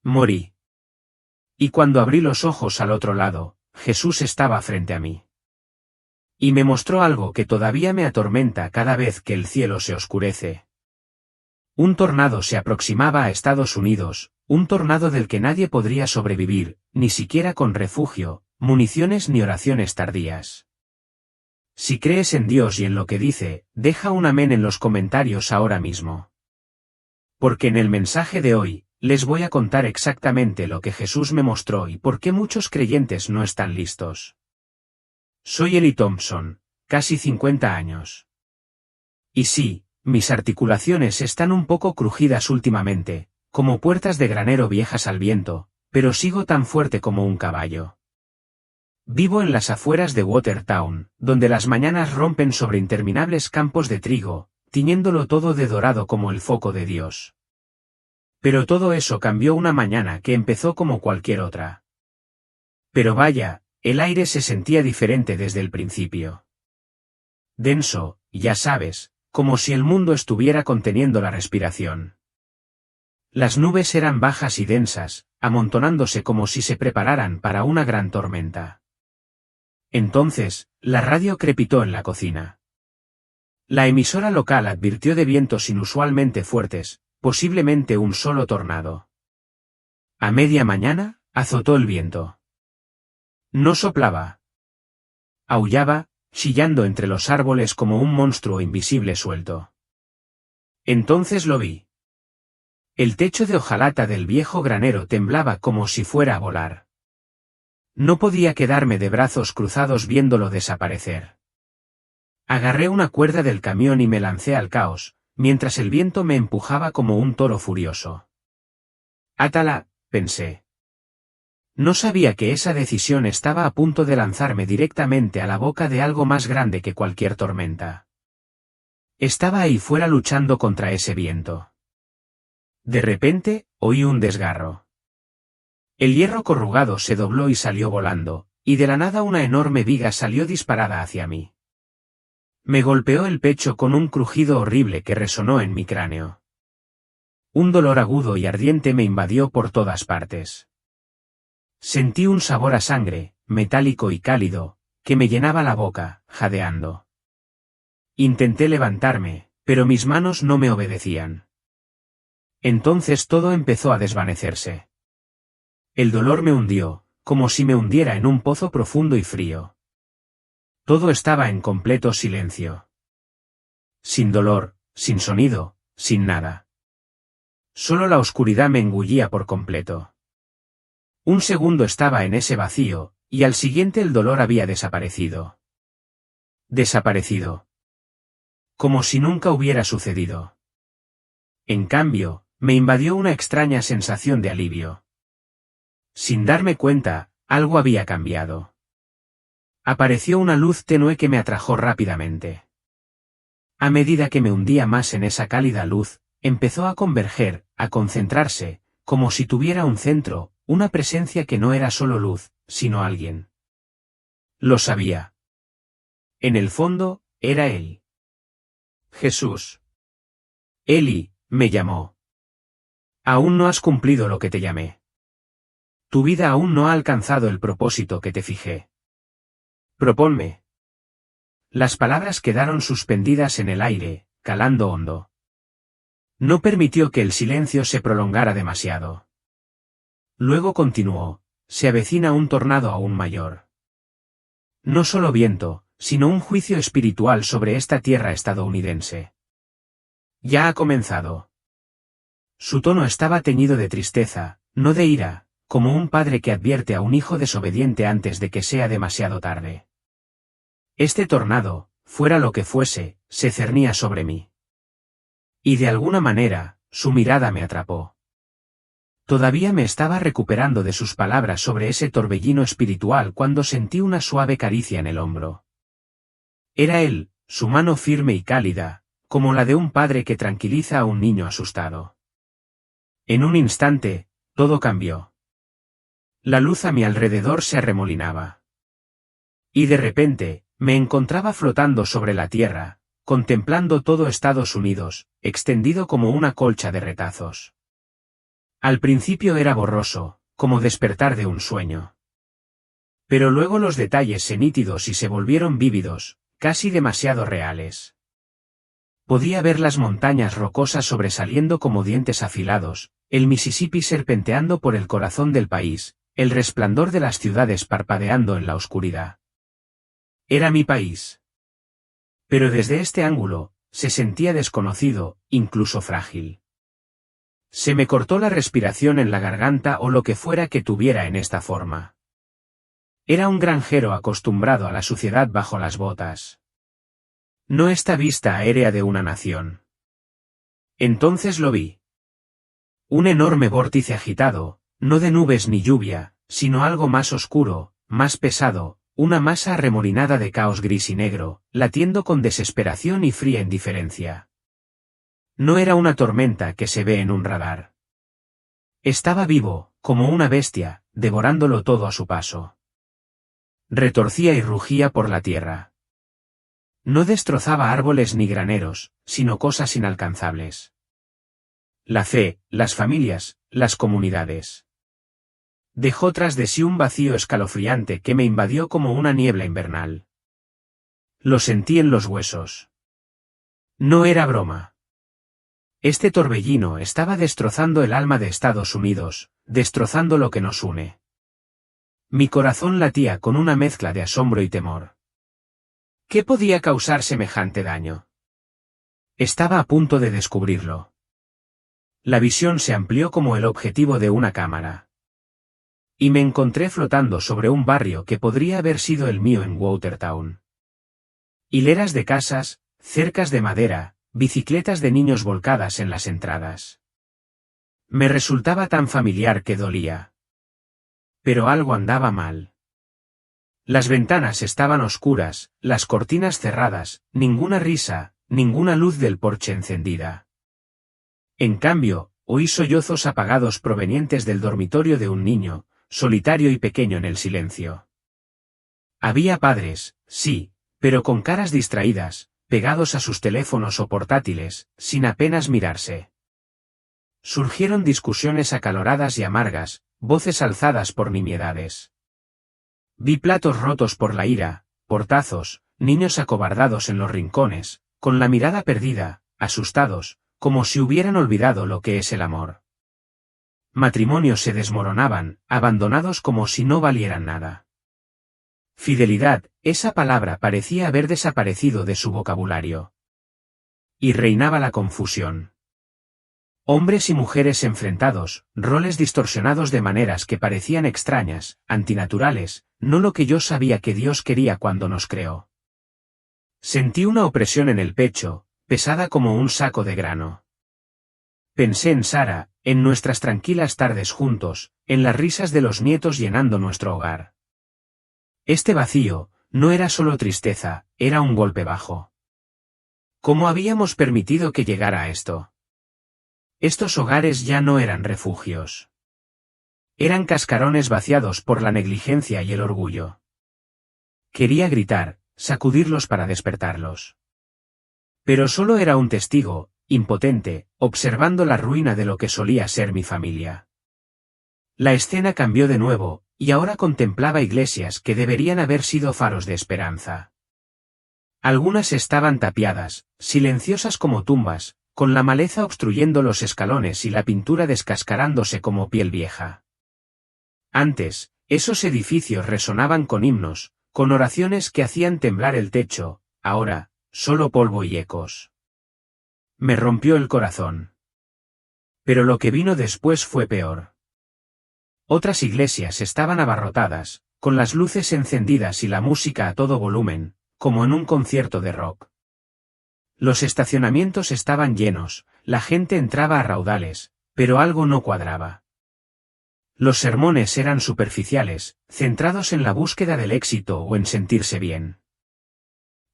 Morí. Y cuando abrí los ojos al otro lado, Jesús estaba frente a mí. Y me mostró algo que todavía me atormenta cada vez que el cielo se oscurece. Un tornado se aproximaba a Estados Unidos, un tornado del que nadie podría sobrevivir, ni siquiera con refugio, municiones ni oraciones tardías. Si crees en Dios y en lo que dice, deja un amén en los comentarios ahora mismo. Porque en el mensaje de hoy, les voy a contar exactamente lo que Jesús me mostró y por qué muchos creyentes no están listos. Soy Eli Thompson, casi 50 años. Y sí, mis articulaciones están un poco crujidas últimamente, como puertas de granero viejas al viento, pero sigo tan fuerte como un caballo. Vivo en las afueras de Watertown, donde las mañanas rompen sobre interminables campos de trigo, tiñéndolo todo de dorado como el foco de Dios. Pero todo eso cambió una mañana que empezó como cualquier otra. Pero vaya, el aire se sentía diferente desde el principio. Denso, ya sabes, como si el mundo estuviera conteniendo la respiración. Las nubes eran bajas y densas, amontonándose como si se prepararan para una gran tormenta. Entonces, la radio crepitó en la cocina. La emisora local advirtió de vientos inusualmente fuertes, posiblemente un solo tornado. A media mañana, azotó el viento. No soplaba. Aullaba, chillando entre los árboles como un monstruo invisible suelto. Entonces lo vi. El techo de hojalata del viejo granero temblaba como si fuera a volar. No podía quedarme de brazos cruzados viéndolo desaparecer. Agarré una cuerda del camión y me lancé al caos, mientras el viento me empujaba como un toro furioso. Átala, pensé. No sabía que esa decisión estaba a punto de lanzarme directamente a la boca de algo más grande que cualquier tormenta. Estaba ahí fuera luchando contra ese viento. De repente, oí un desgarro. El hierro corrugado se dobló y salió volando, y de la nada una enorme viga salió disparada hacia mí. Me golpeó el pecho con un crujido horrible que resonó en mi cráneo. Un dolor agudo y ardiente me invadió por todas partes. Sentí un sabor a sangre, metálico y cálido, que me llenaba la boca, jadeando. Intenté levantarme, pero mis manos no me obedecían. Entonces todo empezó a desvanecerse. El dolor me hundió, como si me hundiera en un pozo profundo y frío. Todo estaba en completo silencio. Sin dolor, sin sonido, sin nada. Solo la oscuridad me engullía por completo. Un segundo estaba en ese vacío, y al siguiente el dolor había desaparecido. Desaparecido. Como si nunca hubiera sucedido. En cambio, me invadió una extraña sensación de alivio. Sin darme cuenta, algo había cambiado. Apareció una luz tenue que me atrajo rápidamente. A medida que me hundía más en esa cálida luz, empezó a converger, a concentrarse, como si tuviera un centro, una presencia que no era solo luz, sino alguien. Lo sabía. En el fondo, era él. Jesús. Eli, me llamó. Aún no has cumplido lo que te llamé. Tu vida aún no ha alcanzado el propósito que te fijé. Proponme. Las palabras quedaron suspendidas en el aire, calando hondo. No permitió que el silencio se prolongara demasiado. Luego continuó, se avecina un tornado aún mayor. No solo viento, sino un juicio espiritual sobre esta tierra estadounidense. Ya ha comenzado. Su tono estaba teñido de tristeza, no de ira, como un padre que advierte a un hijo desobediente antes de que sea demasiado tarde. Este tornado, fuera lo que fuese, se cernía sobre mí. Y de alguna manera, su mirada me atrapó. Todavía me estaba recuperando de sus palabras sobre ese torbellino espiritual cuando sentí una suave caricia en el hombro. Era él, su mano firme y cálida, como la de un padre que tranquiliza a un niño asustado. En un instante, todo cambió. La luz a mi alrededor se arremolinaba. Y de repente, me encontraba flotando sobre la tierra, contemplando todo Estados Unidos, extendido como una colcha de retazos. Al principio era borroso, como despertar de un sueño. Pero luego los detalles se nítidos y se volvieron vívidos, casi demasiado reales. Podía ver las montañas rocosas sobresaliendo como dientes afilados, el Mississippi serpenteando por el corazón del país, el resplandor de las ciudades parpadeando en la oscuridad. Era mi país. Pero desde este ángulo, se sentía desconocido, incluso frágil. Se me cortó la respiración en la garganta o lo que fuera que tuviera en esta forma. Era un granjero acostumbrado a la suciedad bajo las botas. No esta vista aérea de una nación. Entonces lo vi. Un enorme vórtice agitado, no de nubes ni lluvia, sino algo más oscuro, más pesado, una masa arremolinada de caos gris y negro, latiendo con desesperación y fría indiferencia. No era una tormenta que se ve en un radar. Estaba vivo, como una bestia, devorándolo todo a su paso. Retorcía y rugía por la tierra. No destrozaba árboles ni graneros, sino cosas inalcanzables. La fe, las familias, las comunidades. Dejó tras de sí un vacío escalofriante que me invadió como una niebla invernal. Lo sentí en los huesos. No era broma. Este torbellino estaba destrozando el alma de Estados Unidos, destrozando lo que nos une. Mi corazón latía con una mezcla de asombro y temor. ¿Qué podía causar semejante daño? Estaba a punto de descubrirlo. La visión se amplió como el objetivo de una cámara. Y me encontré flotando sobre un barrio que podría haber sido el mío en Watertown. Hileras de casas, cercas de madera, bicicletas de niños volcadas en las entradas. Me resultaba tan familiar que dolía. Pero algo andaba mal. Las ventanas estaban oscuras, las cortinas cerradas, ninguna risa, ninguna luz del porche encendida. En cambio, oí sollozos apagados provenientes del dormitorio de un niño, solitario y pequeño en el silencio. Había padres, sí, pero con caras distraídas, pegados a sus teléfonos o portátiles, sin apenas mirarse. Surgieron discusiones acaloradas y amargas, voces alzadas por nimiedades. Vi platos rotos por la ira, portazos, niños acobardados en los rincones, con la mirada perdida, asustados, como si hubieran olvidado lo que es el amor. Matrimonios se desmoronaban, abandonados como si no valieran nada. Fidelidad, esa palabra parecía haber desaparecido de su vocabulario. Y reinaba la confusión. Hombres y mujeres enfrentados, roles distorsionados de maneras que parecían extrañas, antinaturales, no lo que yo sabía que Dios quería cuando nos creó. Sentí una opresión en el pecho, pesada como un saco de grano. Pensé en Sara, en nuestras tranquilas tardes juntos, en las risas de los nietos llenando nuestro hogar. Este vacío, no era solo tristeza, era un golpe bajo. ¿Cómo habíamos permitido que llegara a esto? Estos hogares ya no eran refugios. Eran cascarones vaciados por la negligencia y el orgullo. Quería gritar, sacudirlos para despertarlos. Pero solo era un testigo, impotente, observando la ruina de lo que solía ser mi familia. La escena cambió de nuevo, y ahora contemplaba iglesias que deberían haber sido faros de esperanza. Algunas estaban tapiadas, silenciosas como tumbas, con la maleza obstruyendo los escalones y la pintura descascarándose como piel vieja. Antes, esos edificios resonaban con himnos, con oraciones que hacían temblar el techo, ahora, solo polvo y ecos. Me rompió el corazón. Pero lo que vino después fue peor. Otras iglesias estaban abarrotadas, con las luces encendidas y la música a todo volumen, como en un concierto de rock. Los estacionamientos estaban llenos, la gente entraba a raudales, pero algo no cuadraba. Los sermones eran superficiales, centrados en la búsqueda del éxito o en sentirse bien.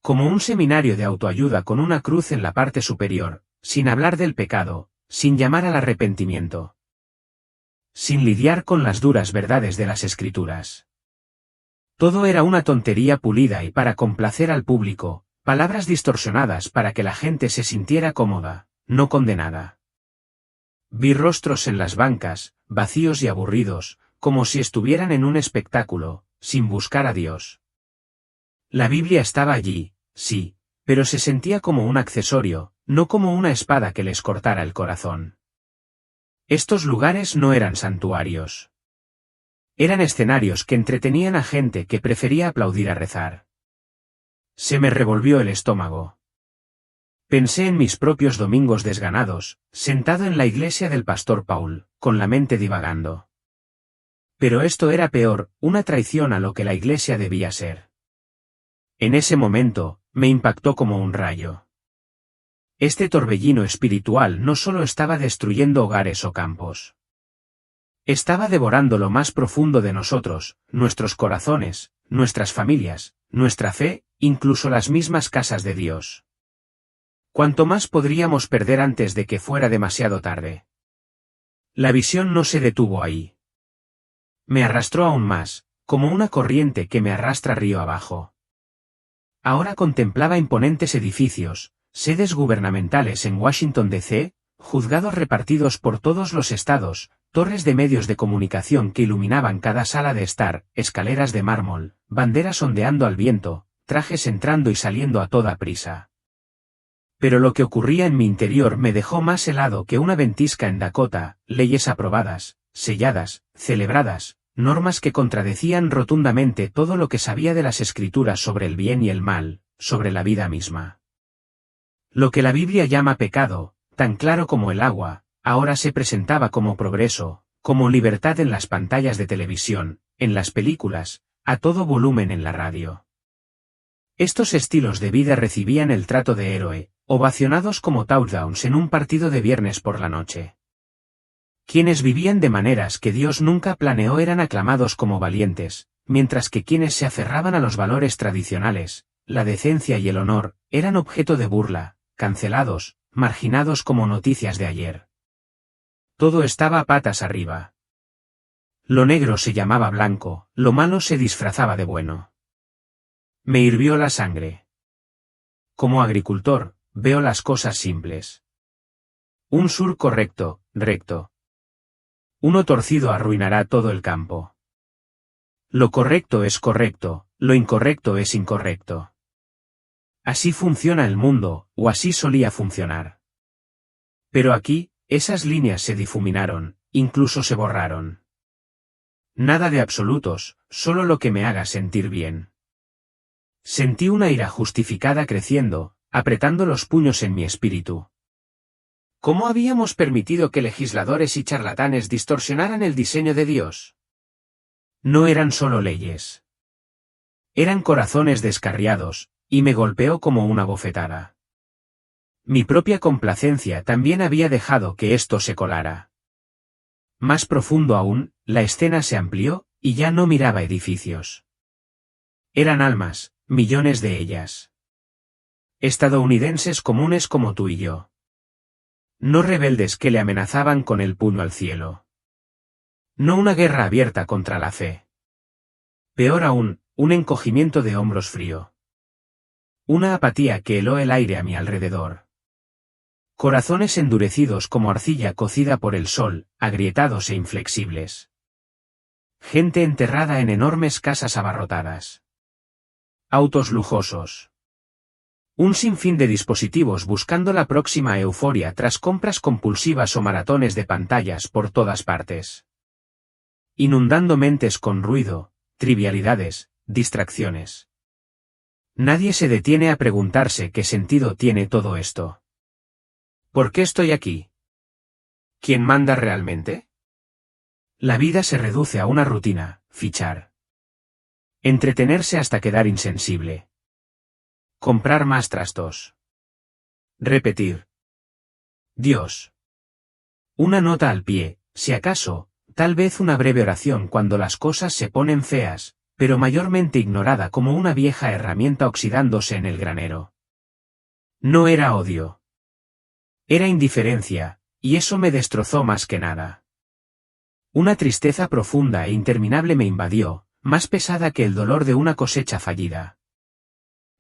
Como un seminario de autoayuda con una cruz en la parte superior, sin hablar del pecado, sin llamar al arrepentimiento. Sin lidiar con las duras verdades de las Escrituras. Todo era una tontería pulida y para complacer al público, palabras distorsionadas para que la gente se sintiera cómoda, no condenada. Vi rostros en las bancas, vacíos y aburridos, como si estuvieran en un espectáculo, sin buscar a Dios. La Biblia estaba allí, sí, pero se sentía como un accesorio, no como una espada que les cortara el corazón. Estos lugares no eran santuarios. Eran escenarios que entretenían a gente que prefería aplaudir a rezar. Se me revolvió el estómago. Pensé en mis propios domingos desganados, sentado en la iglesia del pastor Paul, con la mente divagando. Pero esto era peor, una traición a lo que la iglesia debía ser. En ese momento, me impactó como un rayo. Este torbellino espiritual no solo estaba destruyendo hogares o campos. Estaba devorando lo más profundo de nosotros, nuestros corazones, nuestras familias, nuestra fe, incluso las mismas casas de Dios. ¿Cuánto más podríamos perder antes de que fuera demasiado tarde? La visión no se detuvo ahí. Me arrastró aún más, como una corriente que me arrastra río abajo. Ahora contemplaba imponentes edificios, sedes gubernamentales en Washington D.C., juzgados repartidos por todos los estados, torres de medios de comunicación que iluminaban cada sala de estar, escaleras de mármol, banderas ondeando al viento, trajes entrando y saliendo a toda prisa. Pero lo que ocurría en mi interior me dejó más helado que una ventisca en Dakota, leyes aprobadas, selladas, celebradas, normas que contradecían rotundamente todo lo que sabía de las escrituras sobre el bien y el mal, sobre la vida misma. Lo que la Biblia llama pecado, tan claro como el agua, ahora se presentaba como progreso, como libertad en las pantallas de televisión, en las películas, a todo volumen en la radio. Estos estilos de vida recibían el trato de héroe, ovacionados como touchdowns en un partido de viernes por la noche. Quienes vivían de maneras que Dios nunca planeó eran aclamados como valientes, mientras que quienes se aferraban a los valores tradicionales, la decencia y el honor, eran objeto de burla, cancelados, marginados como noticias de ayer. Todo estaba patas arriba. Lo negro se llamaba blanco, lo malo se disfrazaba de bueno. Me hirvió la sangre. Como agricultor, veo las cosas simples. Un surco recto. Uno torcido arruinará todo el campo. Lo correcto es correcto, lo incorrecto es incorrecto. Así funciona el mundo, o así solía funcionar. Pero aquí, esas líneas se difuminaron, incluso se borraron. Nada de absolutos, solo lo que me haga sentir bien. Sentí una ira justificada creciendo, apretando los puños en mi espíritu. ¿Cómo habíamos permitido que legisladores y charlatanes distorsionaran el diseño de Dios? No eran solo leyes. Eran corazones descarriados, y me golpeó como una bofetada. Mi propia complacencia también había dejado que esto se colara. Más profundo aún, la escena se amplió, y ya no miraba edificios. Eran almas, millones de ellas. Estadounidenses comunes como tú y yo. No rebeldes que le amenazaban con el puño al cielo. No una guerra abierta contra la fe. Peor aún, un encogimiento de hombros frío. Una apatía que heló el aire a mi alrededor. Corazones endurecidos como arcilla cocida por el sol, agrietados e inflexibles. Gente enterrada en enormes casas abarrotadas. Autos lujosos. Un sinfín de dispositivos buscando la próxima euforia tras compras compulsivas o maratones de pantallas por todas partes. Inundando mentes con ruido, trivialidades, distracciones. Nadie se detiene a preguntarse qué sentido tiene todo esto. ¿Por qué estoy aquí? ¿Quién manda realmente? La vida se reduce a una rutina, fichar. Entretenerse hasta quedar insensible. Comprar más trastos. Repetir. Dios. Una nota al pie, si acaso, tal vez una breve oración cuando las cosas se ponen feas, pero mayormente ignorada como una vieja herramienta oxidándose en el granero. No era odio. Era indiferencia, y eso me destrozó más que nada. Una tristeza profunda e interminable me invadió, más pesada que el dolor de una cosecha fallida.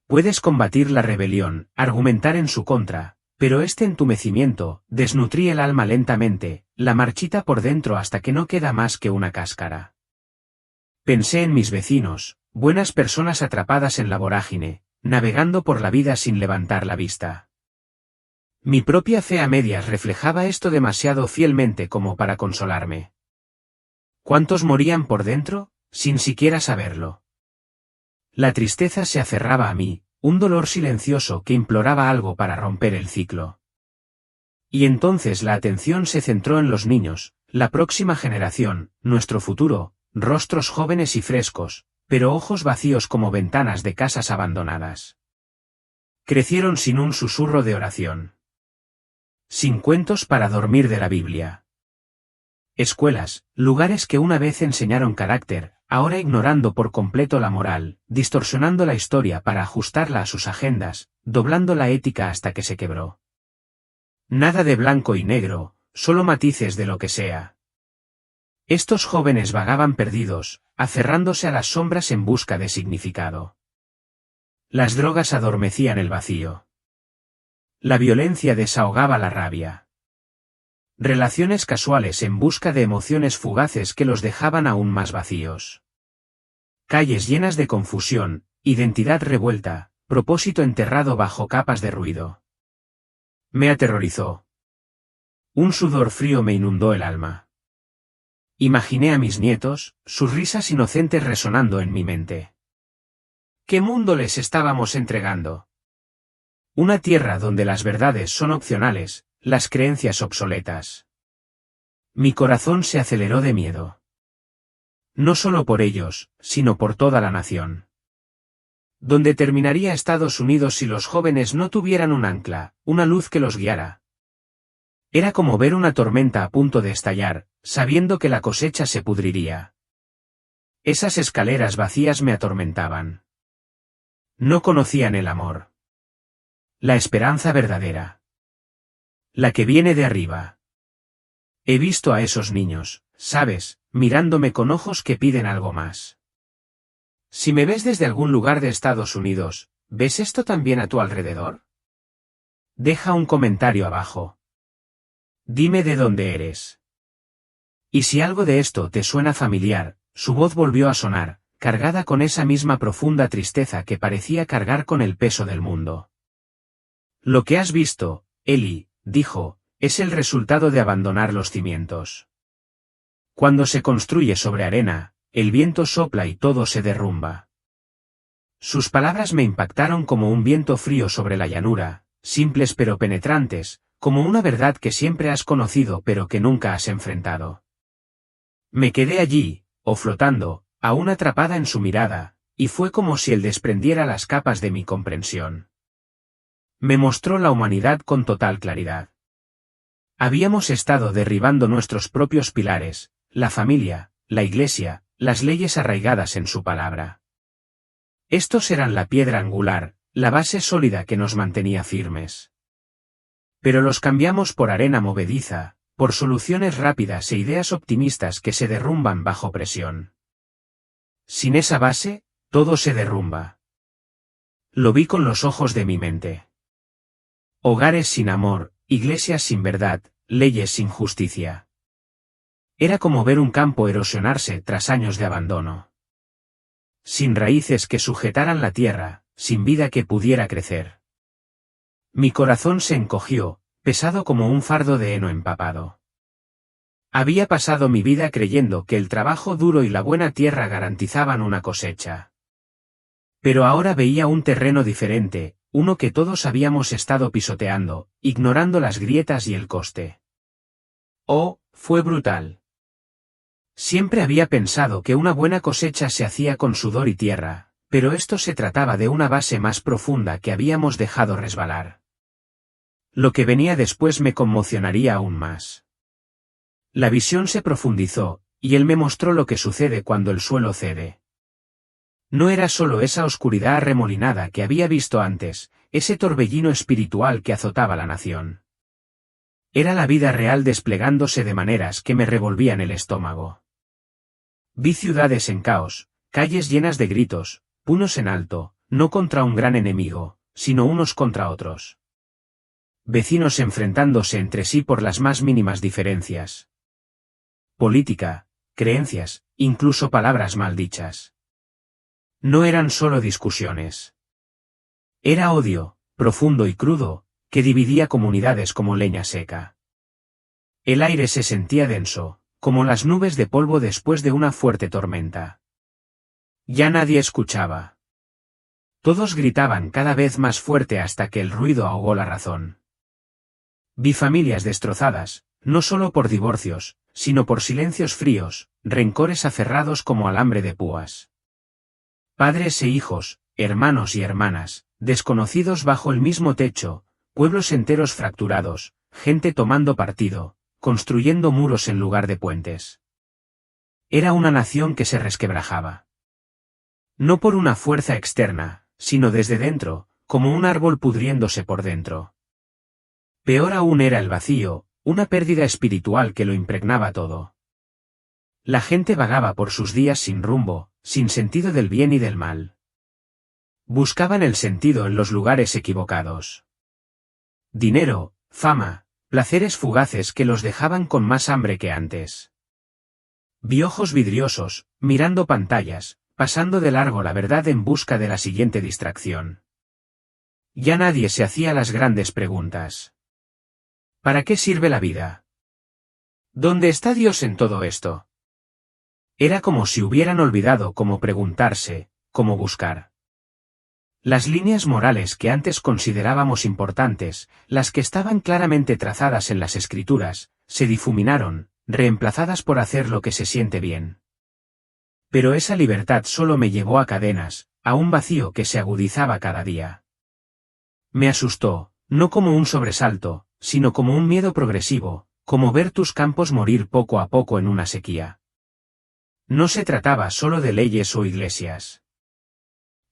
Puedes combatir la rebelión, argumentar en su contra, Pero este entumecimiento desnutrí el alma lentamente, la marchita por dentro hasta que no queda más que una cáscara. Pensé en mis vecinos, buenas personas atrapadas en la vorágine, navegando por la vida sin levantar la vista. Mi propia fe a medias reflejaba esto demasiado fielmente como para consolarme. ¿Cuántos morían por dentro, sin siquiera saberlo? La tristeza se aferraba a mí, un dolor silencioso que imploraba algo para romper el ciclo. Y entonces la atención se centró en los niños, la próxima generación, nuestro futuro, rostros jóvenes y frescos, pero ojos vacíos como ventanas de casas abandonadas. Crecieron sin un susurro de oración. Sin cuentos para dormir de la Biblia. Escuelas, lugares que una vez enseñaron carácter, ahora ignorando por completo la moral, distorsionando la historia para ajustarla a sus agendas, doblando la ética hasta que se quebró. Nada de blanco y negro, solo matices de lo que sea. Estos jóvenes vagaban perdidos, aferrándose a las sombras en busca de significado. Las drogas adormecían el vacío. La violencia desahogaba la rabia. Relaciones casuales en busca de emociones fugaces que los dejaban aún más vacíos. Calles llenas de confusión, identidad revuelta, propósito enterrado bajo capas de ruido. Me aterrorizó. Un sudor frío me inundó el alma. Imaginé a mis nietos, sus risas inocentes resonando en mi mente. ¿Qué mundo les estábamos entregando? Una tierra donde las verdades son opcionales, las creencias obsoletas. Mi corazón se aceleró de miedo. No solo por ellos, sino por toda la nación. ¿Dónde terminaría Estados Unidos si los jóvenes no tuvieran un ancla, una luz que los guiara? Era como ver una tormenta a punto de estallar, sabiendo que la cosecha se pudriría. Esas escaleras vacías me atormentaban. No conocían el amor. La esperanza verdadera. La que viene de arriba. He visto a esos niños, ¿sabes?, mirándome con ojos que piden algo más. Si me ves desde algún lugar de Estados Unidos, ¿ves esto también a tu alrededor? Deja un comentario abajo. Dime de dónde eres. Y si algo de esto te suena familiar, su voz volvió a sonar, cargada con esa misma profunda tristeza que parecía cargar con el peso del mundo. Lo que has visto, Eli, dijo, es el resultado de abandonar los cimientos. Cuando se construye sobre arena, el viento sopla y todo se derrumba. Sus palabras me impactaron como un viento frío sobre la llanura, simples pero penetrantes, como una verdad que siempre has conocido pero que nunca has enfrentado. Me quedé allí, o flotando, aún atrapada en su mirada, y fue como si él desprendiera las capas de mi comprensión. Me mostró la humanidad con total claridad. Habíamos estado derribando nuestros propios pilares, la familia, la iglesia, las leyes arraigadas en su palabra. Estos eran la piedra angular, la base sólida que nos mantenía firmes. Pero los cambiamos por arena movediza, por soluciones rápidas e ideas optimistas que se derrumban bajo presión. Sin esa base, todo se derrumba. Lo vi con los ojos de mi mente. Hogares sin amor, iglesias sin verdad, leyes sin justicia. Era como ver un campo erosionarse tras años de abandono. Sin raíces que sujetaran la tierra, sin vida que pudiera crecer. Mi corazón se encogió, pesado como un fardo de heno empapado. Había pasado mi vida creyendo que el trabajo duro y la buena tierra garantizaban una cosecha. Pero ahora veía un terreno diferente, uno que todos habíamos estado pisoteando, ignorando las grietas y el coste. Oh, fue brutal. Siempre había pensado que una buena cosecha se hacía con sudor y tierra, pero esto se trataba de una base más profunda que habíamos dejado resbalar. Lo que venía después me conmocionaría aún más. La visión se profundizó, y él me mostró lo que sucede cuando el suelo cede. No era solo esa oscuridad arremolinada que había visto antes, ese torbellino espiritual que azotaba la nación. Era la vida real desplegándose de maneras que me revolvían el estómago. Vi ciudades en caos, calles llenas de gritos, puños en alto, no contra un gran enemigo, sino unos contra otros. Vecinos enfrentándose entre sí por las más mínimas diferencias. Política, creencias, incluso palabras mal dichas. No eran solo discusiones. Era odio, profundo y crudo, que dividía comunidades como leña seca. El aire se sentía denso, como las nubes de polvo después de una fuerte tormenta. Ya nadie escuchaba. Todos gritaban cada vez más fuerte hasta que el ruido ahogó la razón. Vi familias destrozadas, no solo por divorcios, sino por silencios fríos, rencores aferrados como alambre de púas. Padres e hijos, hermanos y hermanas, desconocidos bajo el mismo techo, pueblos enteros fracturados, gente tomando partido, construyendo muros en lugar de puentes. Era una nación que se resquebrajaba. No por una fuerza externa, sino desde dentro, como un árbol pudriéndose por dentro. Peor aún era el vacío, una pérdida espiritual que lo impregnaba todo. La gente vagaba por sus días sin rumbo, sin sentido del bien y del mal. Buscaban el sentido en los lugares equivocados. Dinero, fama, placeres fugaces que los dejaban con más hambre que antes. Vi ojos vidriosos, mirando pantallas, pasando de largo la verdad en busca de la siguiente distracción. Ya nadie se hacía las grandes preguntas. ¿Para qué sirve la vida? ¿Dónde está Dios en todo esto? Era como si hubieran olvidado cómo preguntarse, cómo buscar. Las líneas morales que antes considerábamos importantes, las que estaban claramente trazadas en las Escrituras, se difuminaron, reemplazadas por hacer lo que se siente bien. Pero esa libertad solo me llevó a cadenas, a un vacío que se agudizaba cada día. Me asustó, no como un sobresalto, sino como un miedo progresivo, como ver tus campos morir poco a poco en una sequía. No se trataba solo de leyes o iglesias.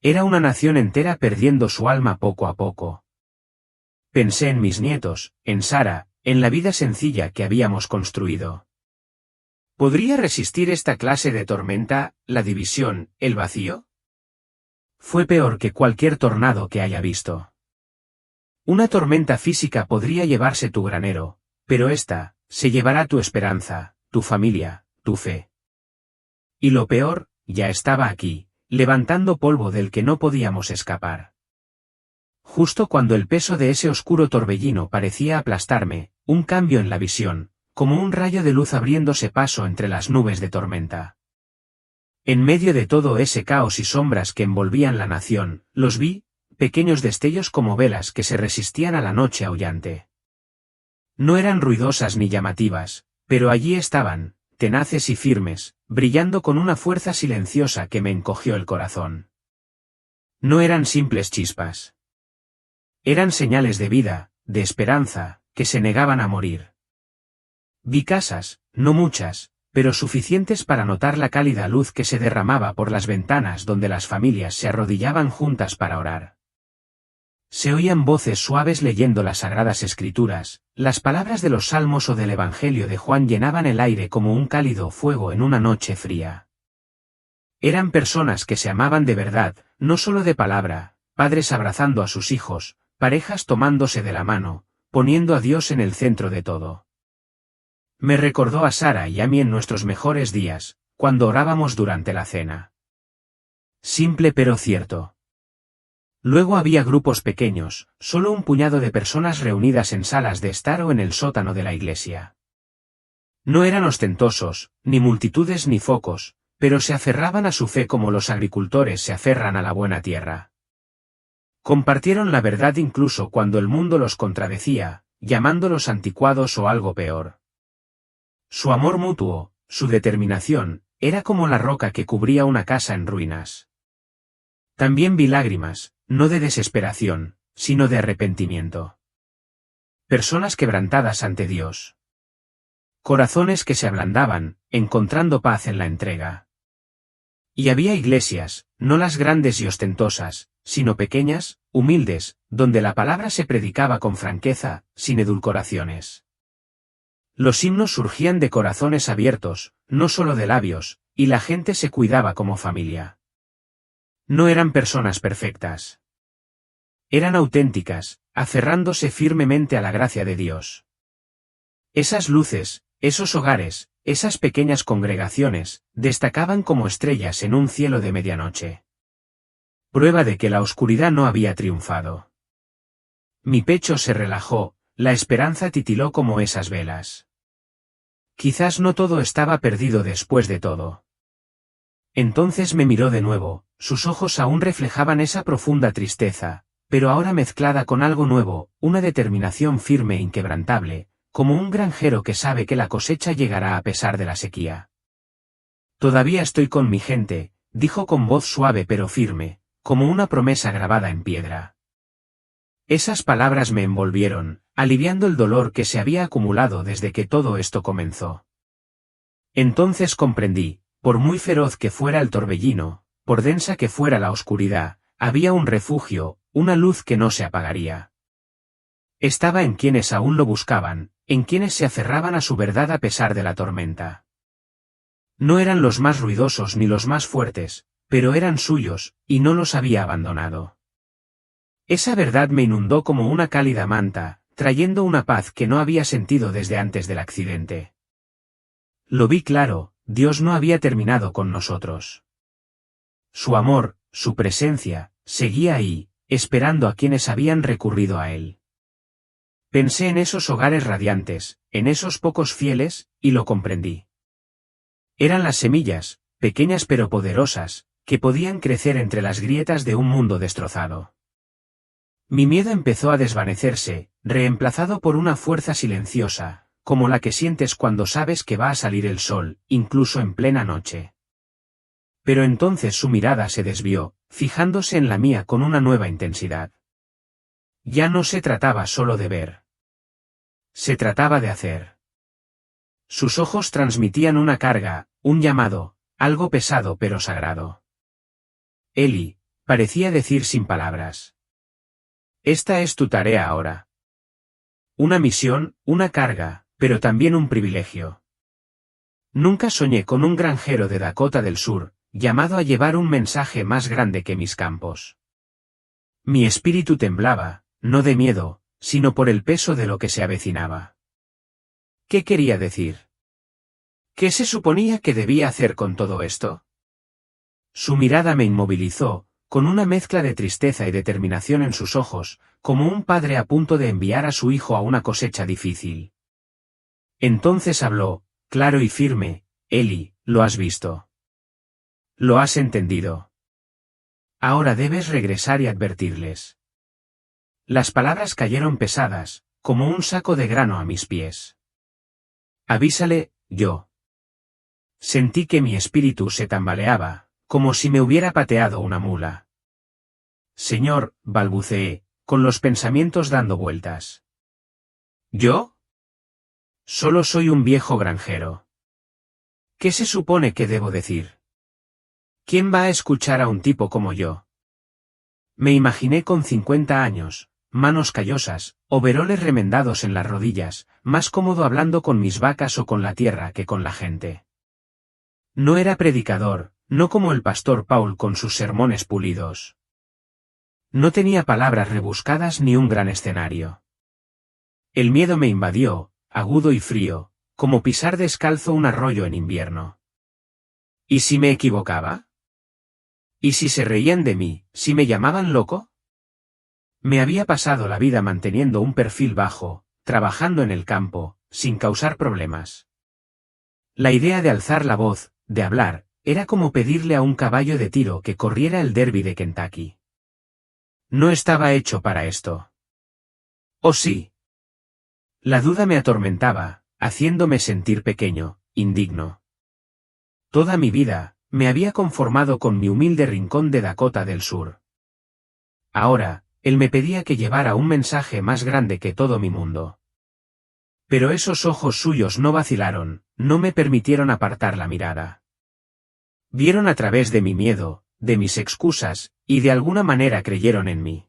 Era una nación entera perdiendo su alma poco a poco. Pensé en mis nietos, en Sara, en la vida sencilla que habíamos construido. ¿Podría resistir esta clase de tormenta, la división, el vacío? Fue peor que cualquier tornado que haya visto. Una tormenta física podría llevarse tu granero, pero esta, se llevará tu esperanza, tu familia, tu fe. Y lo peor, ya estaba aquí, levantando polvo del que no podíamos escapar. Justo cuando el peso de ese oscuro torbellino parecía aplastarme, un cambio en la visión, como un rayo de luz abriéndose paso entre las nubes de tormenta. En medio de todo ese caos y sombras que envolvían la nación, los vi, pequeños destellos como velas que se resistían a la noche aullante. No eran ruidosas ni llamativas, pero allí estaban, tenaces y firmes, brillando con una fuerza silenciosa que me encogió el corazón. No eran simples chispas. Eran señales de vida, de esperanza, que se negaban a morir. Vi casas, no muchas, pero suficientes para notar la cálida luz que se derramaba por las ventanas donde las familias se arrodillaban juntas para orar. Se oían voces suaves leyendo las sagradas escrituras, las palabras de los salmos o del Evangelio de Juan llenaban el aire como un cálido fuego en una noche fría. Eran personas que se amaban de verdad, no solo de palabra, padres abrazando a sus hijos, parejas tomándose de la mano, poniendo a Dios en el centro de todo. Me recordó a Sara y a mí en nuestros mejores días, cuando orábamos durante la cena. Simple pero cierto. Luego había grupos pequeños, solo un puñado de personas reunidas en salas de estar o en el sótano de la iglesia. No eran ostentosos, ni multitudes ni focos, pero se aferraban a su fe como los agricultores se aferran a la buena tierra. Compartieron la verdad incluso cuando el mundo los contradecía, llamándolos anticuados o algo peor. Su amor mutuo, su determinación, era como la roca que cubría una casa en ruinas. También vi lágrimas, no de desesperación, sino de arrepentimiento. Personas quebrantadas ante Dios. Corazones que se ablandaban, encontrando paz en la entrega. Y había iglesias, no las grandes y ostentosas, sino pequeñas, humildes, donde la palabra se predicaba con franqueza, sin edulcoraciones. Los himnos surgían de corazones abiertos, no solo de labios, y la gente se cuidaba como familia. No eran personas perfectas. Eran auténticas, aferrándose firmemente a la gracia de Dios. Esas luces, esos hogares, esas pequeñas congregaciones, destacaban como estrellas en un cielo de medianoche. Prueba de que la oscuridad no había triunfado. Mi pecho se relajó, la esperanza titiló como esas velas. Quizás no todo estaba perdido después de todo. Entonces me miró de nuevo, sus ojos aún reflejaban esa profunda tristeza, pero ahora mezclada con algo nuevo, una determinación firme e inquebrantable, como un granjero que sabe que la cosecha llegará a pesar de la sequía. Todavía estoy con mi gente, dijo con voz suave pero firme, como una promesa grabada en piedra. Esas palabras me envolvieron, aliviando el dolor que se había acumulado desde que todo esto comenzó. Entonces comprendí, por muy feroz que fuera el torbellino, por densa que fuera la oscuridad, había un refugio, una luz que no se apagaría. Estaba en quienes aún lo buscaban, en quienes se aferraban a su verdad a pesar de la tormenta. No eran los más ruidosos ni los más fuertes, pero eran suyos, y no los había abandonado. Esa verdad me inundó como una cálida manta, trayendo una paz que no había sentido desde antes del accidente. Lo vi claro, Dios no había terminado con nosotros. Su amor, su presencia, seguía ahí, esperando a quienes habían recurrido a él. Pensé en esos hogares radiantes, en esos pocos fieles, y lo comprendí. Eran las semillas, pequeñas pero poderosas, que podían crecer entre las grietas de un mundo destrozado. Mi miedo empezó a desvanecerse, reemplazado por una fuerza silenciosa, como la que sientes cuando sabes que va a salir el sol, incluso en plena noche. Pero entonces su mirada se desvió, fijándose en la mía con una nueva intensidad. Ya no se trataba solo de ver. Se trataba de hacer. Sus ojos transmitían una carga, un llamado, algo pesado pero sagrado. Eli, parecía decir sin palabras. Esta es tu tarea ahora. Una misión, una carga, pero también un privilegio. Nunca soñé con un granjero de Dakota del Sur, llamado a llevar un mensaje más grande que mis campos. Mi espíritu temblaba, no de miedo, sino por el peso de lo que se avecinaba. ¿Qué quería decir? ¿Qué se suponía que debía hacer con todo esto? Su mirada me inmovilizó, con una mezcla de tristeza y determinación en sus ojos, como un padre a punto de enviar a su hijo a una cosecha difícil. Entonces habló, claro y firme: Eli, lo has visto. Lo has entendido. Ahora debes regresar y advertirles. Las palabras cayeron pesadas, como un saco de grano a mis pies. Avísale, yo. Sentí que mi espíritu se tambaleaba, como si me hubiera pateado una mula. Señor, balbuceé, con los pensamientos dando vueltas. ¿Yo? Solo soy un viejo granjero. ¿Qué se supone que debo decir? ¿Quién va a escuchar a un tipo como yo? Me imaginé con 50 años, manos callosas, overoles remendados en las rodillas, más cómodo hablando con mis vacas o con la tierra que con la gente. No era predicador, no como el pastor Paul con sus sermones pulidos. No tenía palabras rebuscadas ni un gran escenario. El miedo me invadió, agudo y frío, como pisar descalzo un arroyo en invierno. ¿Y si me equivocaba? ¿Y si se reían de mí, si me llamaban loco? Me había pasado la vida manteniendo un perfil bajo, trabajando en el campo, sin causar problemas. La idea de alzar la voz, de hablar, era como pedirle a un caballo de tiro que corriera el derby de Kentucky. No estaba hecho para esto. ¿O sí? La duda me atormentaba, haciéndome sentir pequeño, indigno. Toda mi vida, me había conformado con mi humilde rincón de Dakota del Sur. Ahora, él me pedía que llevara un mensaje más grande que todo mi mundo. Pero esos ojos suyos no vacilaron, no me permitieron apartar la mirada. Vieron a través de mi miedo, de mis excusas, y de alguna manera creyeron en mí.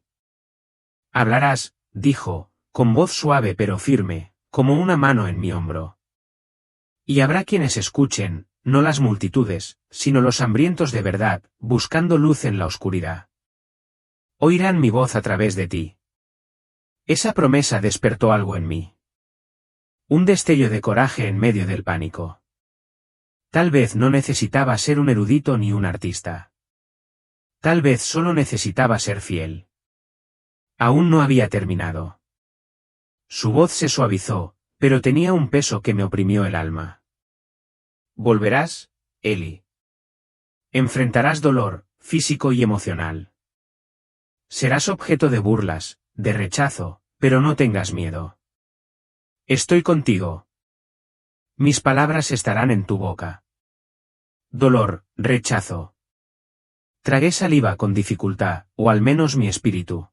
Hablarás, dijo, con voz suave pero firme, como una mano en mi hombro. Y habrá quienes escuchen, no las multitudes, sino los hambrientos de verdad, buscando luz en la oscuridad. Oirán mi voz a través de ti. Esa promesa despertó algo en mí. Un destello de coraje en medio del pánico. Tal vez no necesitaba ser un erudito ni un artista. Tal vez solo necesitaba ser fiel. Aún no había terminado. Su voz se suavizó, pero tenía un peso que me oprimió el alma. Volverás, Eli. Enfrentarás dolor, físico y emocional. Serás objeto de burlas, de rechazo, pero no tengas miedo. Estoy contigo. Mis palabras estarán en tu boca. Dolor, rechazo. Tragué saliva con dificultad, o al menos mi espíritu.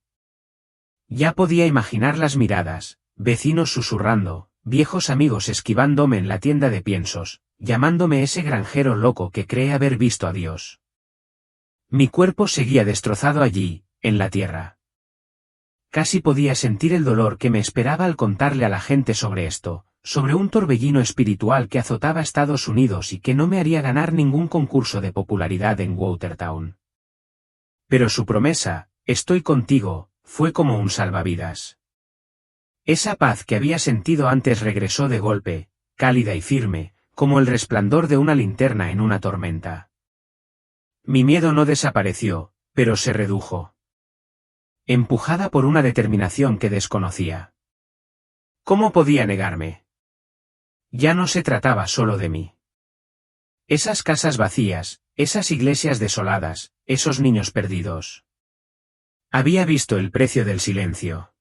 Ya podía imaginar las miradas, vecinos susurrando, viejos amigos esquivándome en la tienda de piensos, llamándome ese granjero loco que cree haber visto a Dios. Mi cuerpo seguía destrozado allí, en la tierra. Casi podía sentir el dolor que me esperaba al contarle a la gente sobre esto, sobre un torbellino espiritual que azotaba Estados Unidos y que no me haría ganar ningún concurso de popularidad en Watertown. Pero su promesa, estoy contigo, fue como un salvavidas. Esa paz que había sentido antes regresó de golpe, cálida y firme, como el resplandor de una linterna en una tormenta. Mi miedo no desapareció, pero se redujo. Empujada por una determinación que desconocía. ¿Cómo podía negarme? Ya no se trataba solo de mí. Esas casas vacías, esas iglesias desoladas, esos niños perdidos. Había visto el precio del silencio.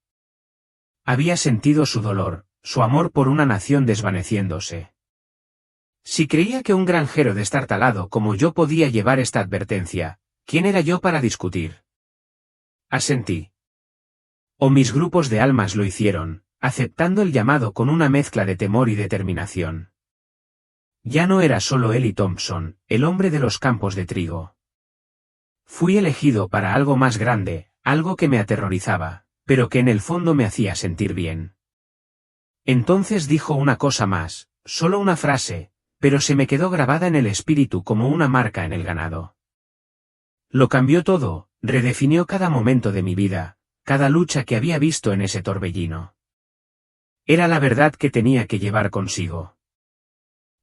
Había sentido su dolor, su amor por una nación desvaneciéndose. Si creía que un granjero destartalado como yo podía llevar esta advertencia, ¿quién era yo para discutir? Asentí. O mis grupos de almas lo hicieron, aceptando el llamado con una mezcla de temor y determinación. Ya no era solo Eli Thompson, el hombre de los campos de trigo. Fui elegido para algo más grande, algo que me aterrorizaba, pero que en el fondo me hacía sentir bien. Entonces dijo una cosa más, solo una frase, pero se me quedó grabada en el espíritu como una marca en el ganado. Lo cambió todo, redefinió cada momento de mi vida, cada lucha que había visto en ese torbellino. Era la verdad que tenía que llevar consigo.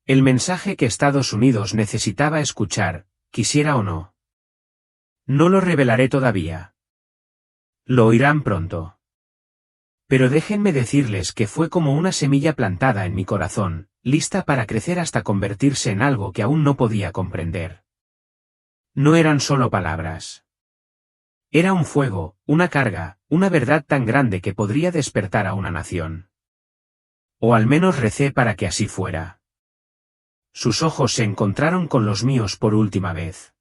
El mensaje que Estados Unidos necesitaba escuchar, quisiera o no. No lo revelaré todavía. Lo oirán pronto. Pero déjenme decirles que fue como una semilla plantada en mi corazón, lista para crecer hasta convertirse en algo que aún no podía comprender. No eran solo palabras. Era un fuego, una carga, una verdad tan grande que podría despertar a una nación. O al menos recé para que así fuera. Sus ojos se encontraron con los míos por última vez.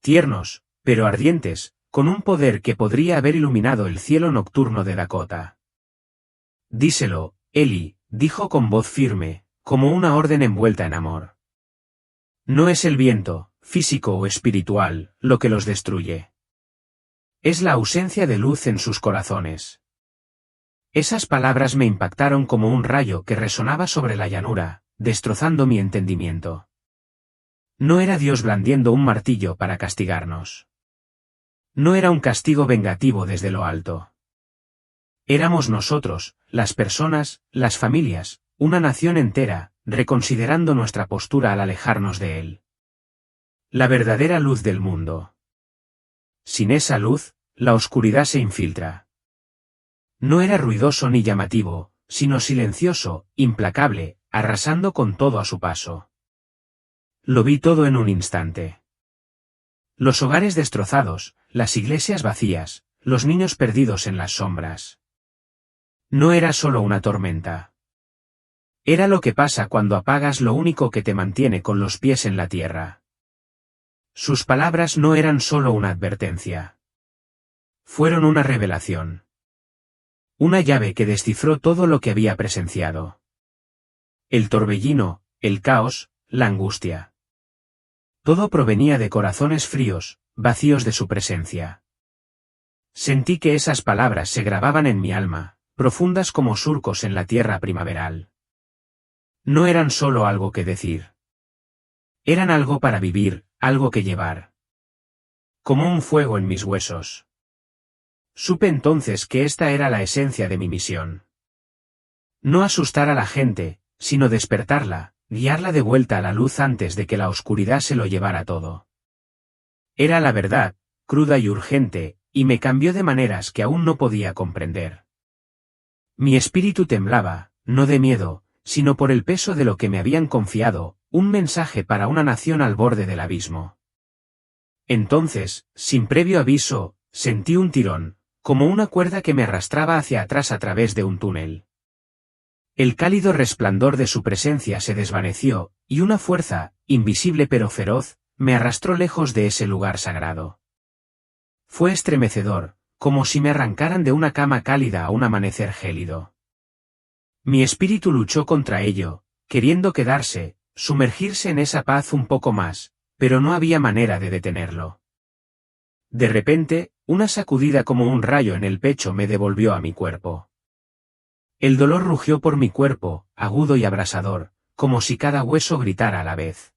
Tiernos, pero ardientes, con un poder que podría haber iluminado el cielo nocturno de Dakota. Díselo, Eli, dijo con voz firme, como una orden envuelta en amor. No es el viento, físico o espiritual, lo que los destruye. Es la ausencia de luz en sus corazones. Esas palabras me impactaron como un rayo que resonaba sobre la llanura, destrozando mi entendimiento. No era Dios blandiendo un martillo para castigarnos. No era un castigo vengativo desde lo alto. Éramos nosotros, las personas, las familias, una nación entera, reconsiderando nuestra postura al alejarnos de Él. La verdadera luz del mundo. Sin esa luz, la oscuridad se infiltra. No era ruidoso ni llamativo, sino silencioso, implacable, arrasando con todo a su paso. Lo vi todo en un instante. Los hogares destrozados, las iglesias vacías, los niños perdidos en las sombras. No era solo una tormenta. Era lo que pasa cuando apagas lo único que te mantiene con los pies en la tierra. Sus palabras no eran solo una advertencia. Fueron una revelación. Una llave que descifró todo lo que había presenciado. El torbellino, el caos, la angustia. Todo provenía de corazones fríos, vacíos de su presencia. Sentí que esas palabras se grababan en mi alma, profundas como surcos en la tierra primaveral. No eran solo algo que decir. Eran algo para vivir, algo que llevar. Como un fuego en mis huesos. Supe entonces que esta era la esencia de mi misión. No asustar a la gente, sino despertarla, guiarla de vuelta a la luz antes de que la oscuridad se lo llevara todo. Era la verdad, cruda y urgente, y me cambió de maneras que aún no podía comprender. Mi espíritu temblaba, no de miedo, sino por el peso de lo que me habían confiado, un mensaje para una nación al borde del abismo. Entonces, sin previo aviso, sentí un tirón, como una cuerda que me arrastraba hacia atrás a través de un túnel. El cálido resplandor de su presencia se desvaneció, y una fuerza, invisible pero feroz, me arrastró lejos de ese lugar sagrado. Fue estremecedor, como si me arrancaran de una cama cálida a un amanecer gélido. Mi espíritu luchó contra ello, queriendo quedarse, sumergirse en esa paz un poco más, pero no había manera de detenerlo. De repente, una sacudida como un rayo en el pecho me devolvió a mi cuerpo. El dolor rugió por mi cuerpo, agudo y abrasador, como si cada hueso gritara a la vez.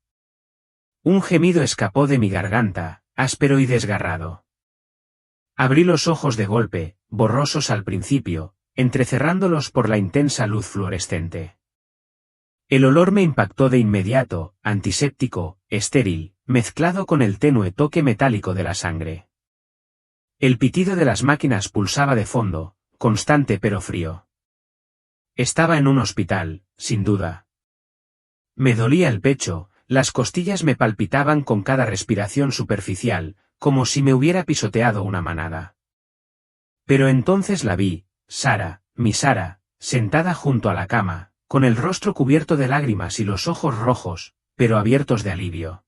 Un gemido escapó de mi garganta, áspero y desgarrado. Abrí los ojos de golpe, borrosos al principio, entrecerrándolos por la intensa luz fluorescente. El olor me impactó de inmediato, antiséptico, estéril, mezclado con el tenue toque metálico de la sangre. El pitido de las máquinas pulsaba de fondo, constante pero frío. Estaba en un hospital, sin duda. Me dolía el pecho, las costillas me palpitaban con cada respiración superficial, como si me hubiera pisoteado una manada. Pero entonces la vi, Sara, mi Sara, sentada junto a la cama, con el rostro cubierto de lágrimas y los ojos rojos, pero abiertos de alivio.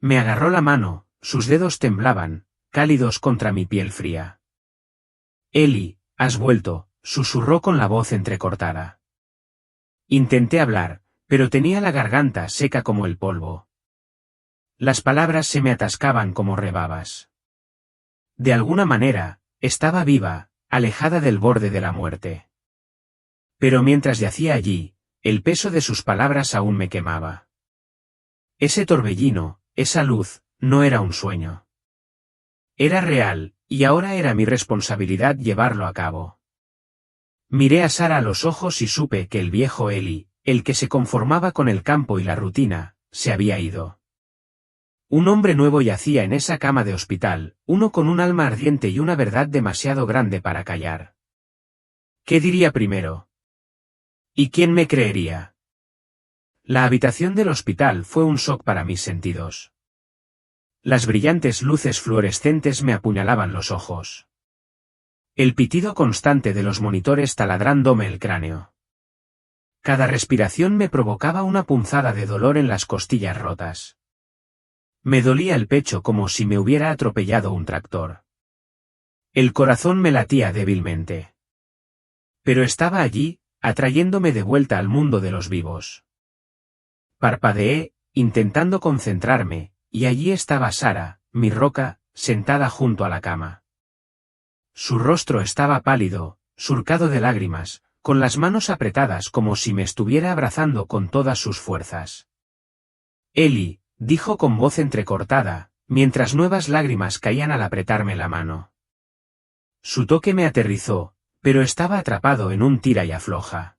Me agarró la mano, sus dedos temblaban, cálidos contra mi piel fría. Eli, has vuelto, susurró con la voz entrecortada. Intenté hablar, pero tenía la garganta seca como el polvo. Las palabras se me atascaban como rebabas. De alguna manera, estaba viva, alejada del borde de la muerte. Pero mientras yacía allí, el peso de sus palabras aún me quemaba. Ese torbellino, esa luz, no era un sueño. Era real, y ahora era mi responsabilidad llevarlo a cabo. Miré a Sara a los ojos y supe que el viejo Eli, el que se conformaba con el campo y la rutina, se había ido. Un hombre nuevo yacía en esa cama de hospital, uno con un alma ardiente y una verdad demasiado grande para callar. ¿Qué diría primero? ¿Y quién me creería? La habitación del hospital fue un shock para mis sentidos. Las brillantes luces fluorescentes me apuñalaban los ojos. El pitido constante de los monitores taladrándome el cráneo. Cada respiración me provocaba una punzada de dolor en las costillas rotas. Me dolía el pecho como si me hubiera atropellado un tractor. El corazón me latía débilmente. Pero estaba allí, atrayéndome de vuelta al mundo de los vivos. Parpadeé, intentando concentrarme, y allí estaba Sara, mi roca, sentada junto a la cama. Su rostro estaba pálido, surcado de lágrimas, con las manos apretadas como si me estuviera abrazando con todas sus fuerzas. Eli, dijo con voz entrecortada, mientras nuevas lágrimas caían al apretarme la mano. Su toque me aterrizó, pero estaba atrapado en un tira y afloja.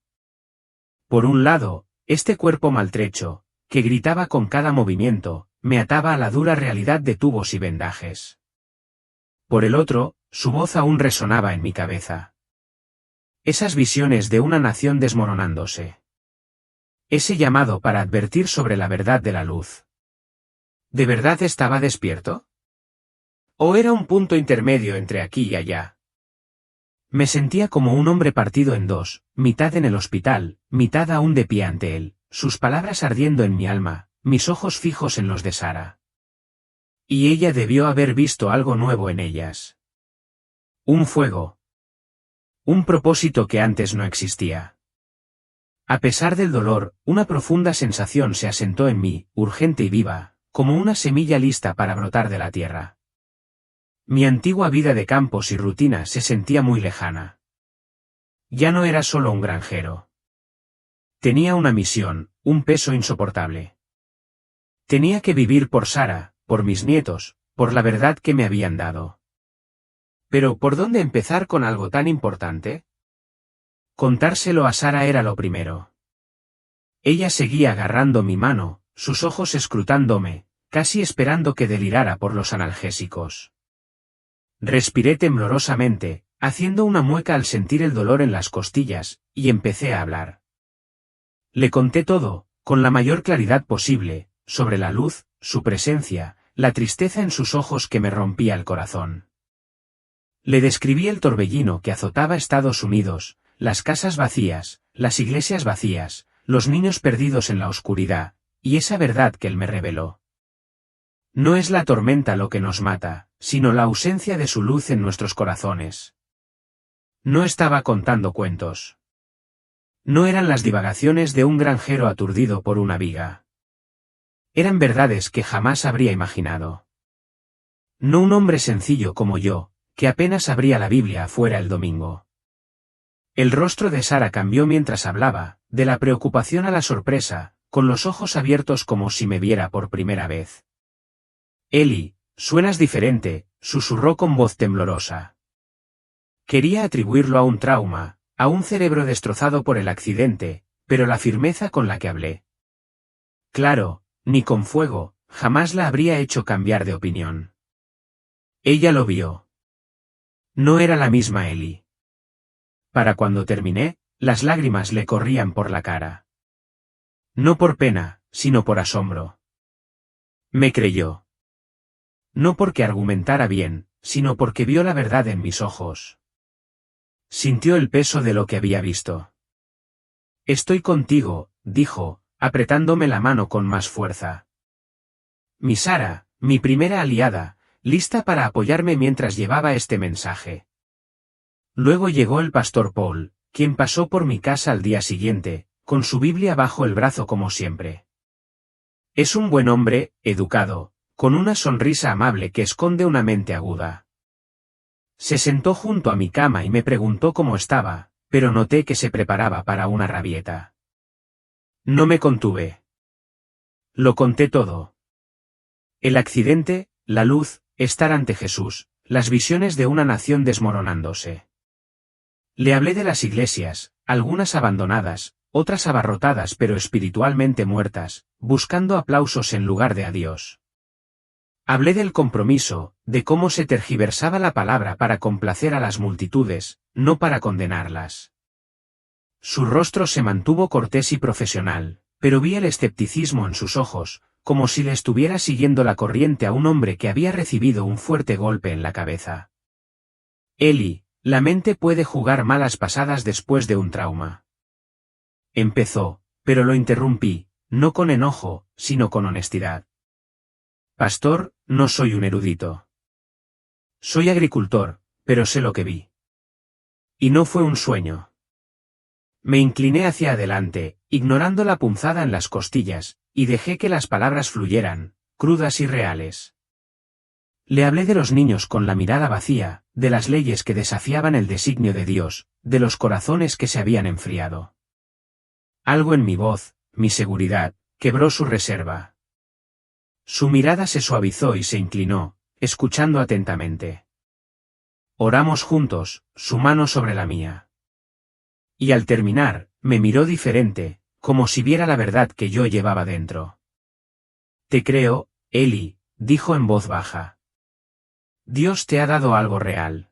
Por un lado, este cuerpo maltrecho, que gritaba con cada movimiento, me ataba a la dura realidad de tubos y vendajes. Por el otro, su voz aún resonaba en mi cabeza. Esas visiones de una nación desmoronándose. Ese llamado para advertir sobre la verdad de la luz. ¿De verdad estaba despierto? ¿O era un punto intermedio entre aquí y allá? Me sentía como un hombre partido en dos, mitad en el hospital, mitad aún de pie ante él, sus palabras ardiendo en mi alma, mis ojos fijos en los de Sara. Y ella debió haber visto algo nuevo en ellas. Un fuego. Un propósito que antes no existía. A pesar del dolor, una profunda sensación se asentó en mí, urgente y viva, como una semilla lista para brotar de la tierra. Mi antigua vida de campos y rutina se sentía muy lejana. Ya no era solo un granjero. Tenía una misión, un peso insoportable. Tenía que vivir por Sara, por mis nietos, por la verdad que me habían dado. Pero ¿por dónde empezar con algo tan importante? Contárselo a Sara era lo primero. Ella seguía agarrando mi mano, sus ojos escrutándome, casi esperando que delirara por los analgésicos. Respiré temblorosamente, haciendo una mueca al sentir el dolor en las costillas, y empecé a hablar. Le conté todo, con la mayor claridad posible, sobre la luz, su presencia, la tristeza en sus ojos que me rompía el corazón. Le describí el torbellino que azotaba Estados Unidos, las casas vacías, las iglesias vacías, los niños perdidos en la oscuridad, y esa verdad que él me reveló. No es la tormenta lo que nos mata, sino la ausencia de su luz en nuestros corazones. No estaba contando cuentos. No eran las divagaciones de un granjero aturdido por una viga. Eran verdades que jamás habría imaginado. No un hombre sencillo como yo, que apenas abría la Biblia afuera el domingo. El rostro de Sara cambió mientras hablaba, de la preocupación a la sorpresa, con los ojos abiertos como si me viera por primera vez. Eli, suenas diferente, susurró con voz temblorosa. Quería atribuirlo a un trauma, a un cerebro destrozado por el accidente, pero la firmeza con la que hablé. Claro, ni con fuego, jamás la habría hecho cambiar de opinión. Ella lo vio. No era la misma Eli. Para cuando terminé, las lágrimas le corrían por la cara. No por pena, sino por asombro. Me creyó. No porque argumentara bien, sino porque vio la verdad en mis ojos. Sintió el peso de lo que había visto. Estoy contigo, dijo, apretándome la mano con más fuerza. Mi Sara, mi primera aliada, lista para apoyarme mientras llevaba este mensaje. Luego llegó el pastor Paul, quien pasó por mi casa al día siguiente, con su Biblia bajo el brazo como siempre. Es un buen hombre, educado, con una sonrisa amable que esconde una mente aguda. Se sentó junto a mi cama y me preguntó cómo estaba, pero noté que se preparaba para una rabieta. No me contuve. Lo conté todo. El accidente, la luz, estar ante Jesús, las visiones de una nación desmoronándose. Le hablé de las iglesias, algunas abandonadas, otras abarrotadas pero espiritualmente muertas, buscando aplausos en lugar de a Dios. Hablé del compromiso, de cómo se tergiversaba la palabra para complacer a las multitudes, no para condenarlas. Su rostro se mantuvo cortés y profesional, pero vi el escepticismo en sus ojos, como si le estuviera siguiendo la corriente a un hombre que había recibido un fuerte golpe en la cabeza. Eli, la mente puede jugar malas pasadas después de un trauma. Empezó, pero lo interrumpí, no con enojo, sino con honestidad. Pastor, no soy un erudito. Soy agricultor, pero sé lo que vi. Y no fue un sueño. Me incliné hacia adelante, ignorando la punzada en las costillas, y dejé que las palabras fluyeran, crudas y reales. Le hablé de los niños con la mirada vacía, de las leyes que desafiaban el designio de Dios, de los corazones que se habían enfriado. Algo en mi voz, mi seguridad, quebró su reserva. Su mirada se suavizó y se inclinó, escuchando atentamente. Oramos juntos, su mano sobre la mía. Y al terminar, me miró diferente, como si viera la verdad que yo llevaba dentro. Te creo, Eli, dijo en voz baja. Dios te ha dado algo real.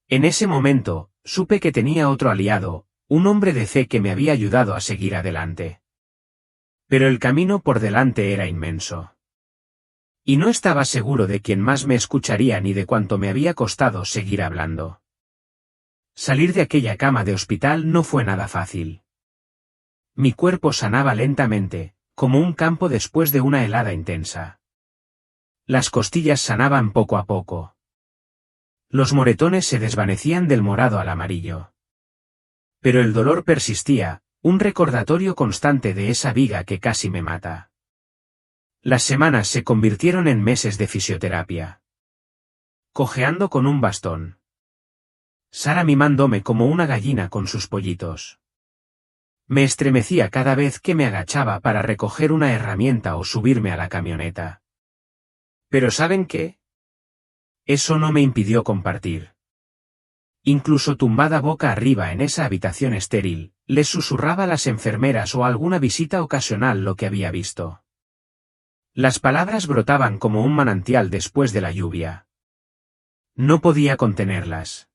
En ese momento, supe que tenía otro aliado, un hombre de fe que me había ayudado a seguir adelante. Pero el camino por delante era inmenso. Y no estaba seguro de quién más me escucharía ni de cuánto me había costado seguir hablando. Salir de aquella cama de hospital no fue nada fácil. Mi cuerpo sanaba lentamente, como un campo después de una helada intensa. Las costillas sanaban poco a poco. Los moretones se desvanecían del morado al amarillo. Pero el dolor persistía, un recordatorio constante de esa viga que casi me mata. Las semanas se convirtieron en meses de fisioterapia. Cojeando con un bastón. Sara mimándome como una gallina con sus pollitos. Me estremecía cada vez que me agachaba para recoger una herramienta o subirme a la camioneta. ¿Pero saben qué? Eso no me impidió compartir. Incluso tumbada boca arriba en esa habitación estéril, les susurraba a las enfermeras o a alguna visita ocasional lo que había visto. Las palabras brotaban como un manantial después de la lluvia. No podía contenerlas.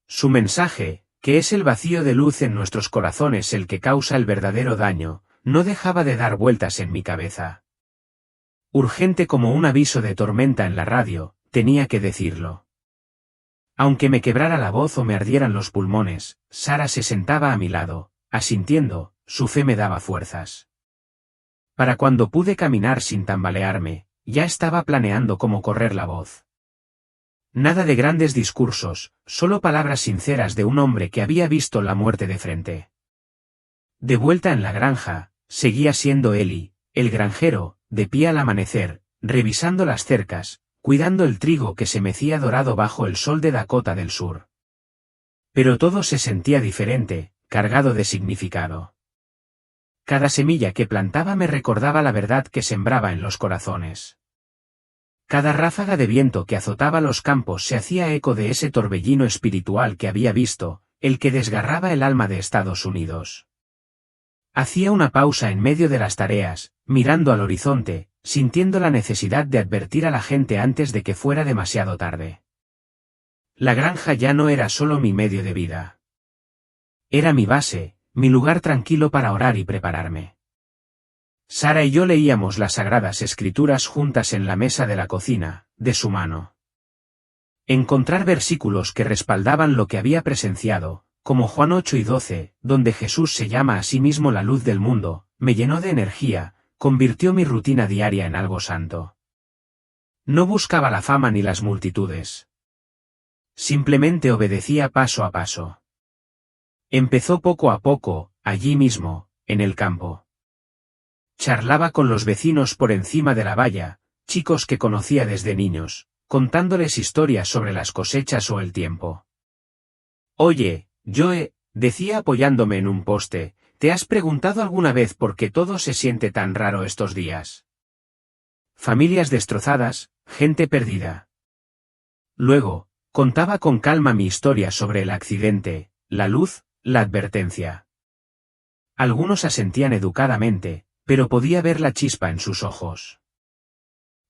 Su mensaje, que es el vacío de luz en nuestros corazones el que causa el verdadero daño, no dejaba de dar vueltas en mi cabeza. Urgente como un aviso de tormenta en la radio, tenía que decirlo. Aunque me quebrara la voz o me ardieran los pulmones, Sara se sentaba a mi lado, asintiendo, su fe me daba fuerzas. Para cuando pude caminar sin tambalearme, ya estaba planeando cómo correr la voz. Nada de grandes discursos, solo palabras sinceras de un hombre que había visto la muerte de frente. De vuelta en la granja, seguía siendo Eli, el granjero, de pie al amanecer, revisando las cercas, cuidando el trigo que se mecía dorado bajo el sol de Dakota del Sur. Pero todo se sentía diferente, cargado de significado. Cada semilla que plantaba me recordaba la verdad que sembraba en los corazones. Cada ráfaga de viento que azotaba los campos se hacía eco de ese torbellino espiritual que había visto, el que desgarraba el alma de Estados Unidos. Hacía una pausa en medio de las tareas, mirando al horizonte, sintiendo la necesidad de advertir a la gente antes de que fuera demasiado tarde. La granja ya no era solo mi medio de vida. Era mi base, mi lugar tranquilo para orar y prepararme. Sara y yo leíamos las Sagradas Escrituras juntas en la mesa de la cocina, de su mano. Encontrar versículos que respaldaban lo que había presenciado, como Juan 8 y 12, donde Jesús se llama a sí mismo la luz del mundo, me llenó de energía, convirtió mi rutina diaria en algo santo. No buscaba la fama ni las multitudes. Simplemente obedecía paso a paso. Empezó poco a poco, allí mismo, en el campo. Charlaba con los vecinos por encima de la valla, chicos que conocía desde niños, contándoles historias sobre las cosechas o el tiempo. Oye, Joe, decía apoyándome en un poste, ¿te has preguntado alguna vez por qué todo se siente tan raro estos días? Familias destrozadas, gente perdida. Luego, contaba con calma mi historia sobre el accidente, la luz, la advertencia. Algunos asentían educadamente, pero podía ver la chispa en sus ojos.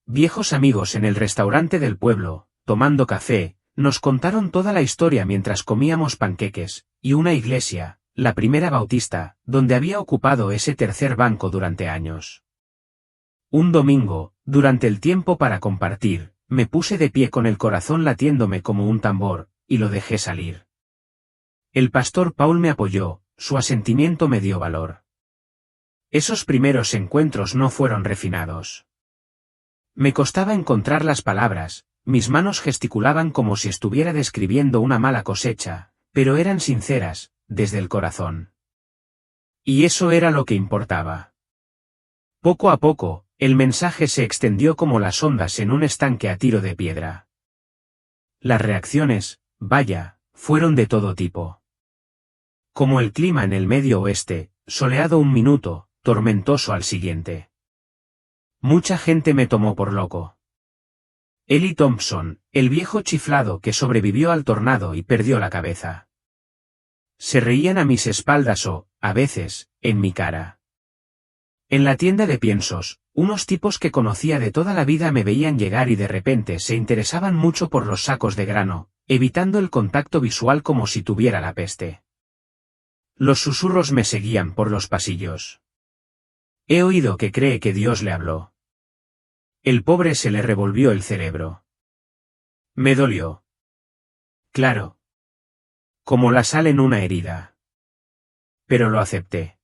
Viejos amigos en el restaurante del pueblo, tomando café, nos contaron toda la historia mientras comíamos panqueques, y una iglesia, la primera bautista, donde había ocupado ese tercer banco durante años. Un domingo, durante el tiempo para compartir, me puse de pie con el corazón latiéndome como un tambor, y lo dejé salir. El pastor Paul me apoyó, su asentimiento me dio valor. Esos primeros encuentros no fueron refinados. Me costaba encontrar las palabras, mis manos gesticulaban como si estuviera describiendo una mala cosecha, pero eran sinceras, desde el corazón. Y eso era lo que importaba. Poco a poco, el mensaje se extendió como las ondas en un estanque a tiro de piedra. Las reacciones, vaya, fueron de todo tipo. Como el clima en el Medio Oeste, soleado un minuto, tormentoso al siguiente. Mucha gente me tomó por loco. Eli Thompson, el viejo chiflado que sobrevivió al tornado y perdió la cabeza. Se reían a mis espaldas o, a veces, en mi cara. En la tienda de piensos, unos tipos que conocía de toda la vida me veían llegar y de repente se interesaban mucho por los sacos de grano, evitando el contacto visual como si tuviera la peste. Los susurros me seguían por los pasillos. He oído que cree que Dios le habló. El pobre se le revolvió el cerebro. Me dolió. Claro. Como la sal en una herida. Pero lo acepté.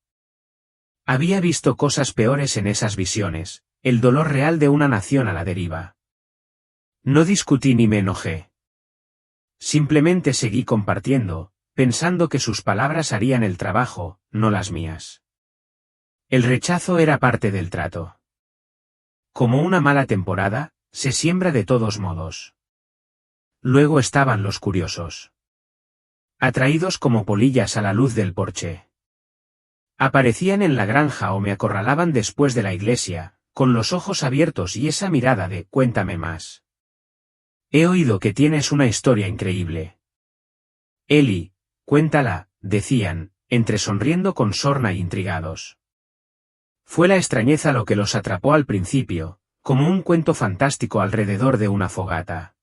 Había visto cosas peores en esas visiones, el dolor real de una nación a la deriva. No discutí ni me enojé. Simplemente seguí compartiendo, pensando que sus palabras harían el trabajo, no las mías. El rechazo era parte del trato. Como una mala temporada, se siembra de todos modos. Luego estaban los curiosos. Atraídos como polillas a la luz del porche. Aparecían en la granja o me acorralaban después de la iglesia, con los ojos abiertos y esa mirada de «cuéntame más». He oído que tienes una historia increíble. Eli, cuéntala, decían, entre sonriendo con sorna e intrigados. Fue la extrañeza lo que los atrapó al principio, como un cuento fantástico alrededor de una fogata.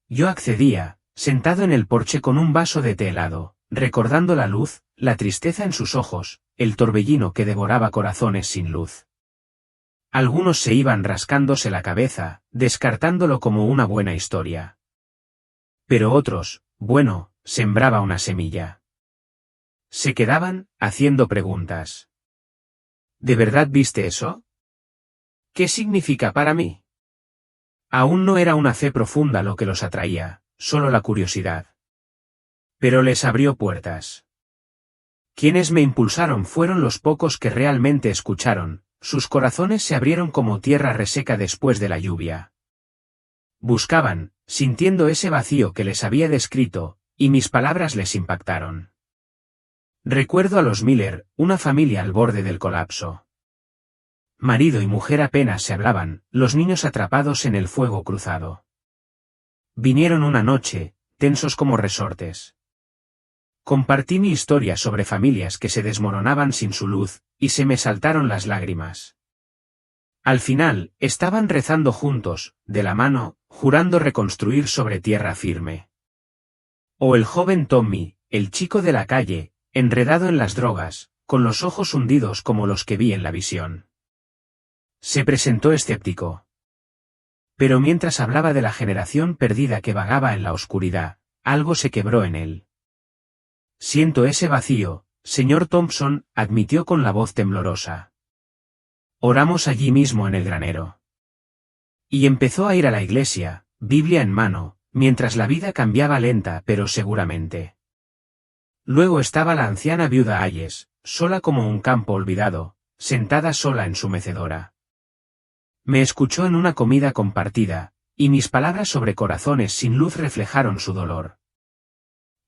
Yo accedía, sentado en el porche con un vaso de té helado, recordando la luz, la tristeza en sus ojos, el torbellino que devoraba corazones sin luz. Algunos se iban rascándose la cabeza, descartándolo como una buena historia. Pero otros, bueno, sembraba una semilla. Se quedaban, haciendo preguntas. ¿De verdad viste eso? ¿Qué significa para mí? Aún no era una fe profunda lo que los atraía, solo la curiosidad. Pero les abrió puertas. Quienes me impulsaron fueron los pocos que realmente escucharon, sus corazones se abrieron como tierra reseca después de la lluvia. Buscaban, sintiendo ese vacío que les había descrito, y mis palabras les impactaron. Recuerdo a los Miller, una familia al borde del colapso. Marido y mujer apenas se hablaban, los niños atrapados en el fuego cruzado. Vinieron una noche, tensos como resortes. Compartí mi historia sobre familias que se desmoronaban sin su luz, y se me saltaron las lágrimas. Al final, estaban rezando juntos, de la mano, jurando reconstruir sobre tierra firme. O el joven Tommy, el chico de la calle, enredado en las drogas, con los ojos hundidos como los que vi en la visión. Se presentó escéptico. Pero mientras hablaba de la generación perdida que vagaba en la oscuridad, algo se quebró en él. Siento ese vacío, señor Thompson, admitió con la voz temblorosa. Oramos allí mismo en el granero. Y empezó a ir a la iglesia, Biblia en mano, mientras la vida cambiaba lenta pero seguramente. Luego estaba la anciana viuda Ayes, sola como un campo olvidado, sentada sola en su mecedora. Me escuchó en una comida compartida, y mis palabras sobre corazones sin luz reflejaron su dolor.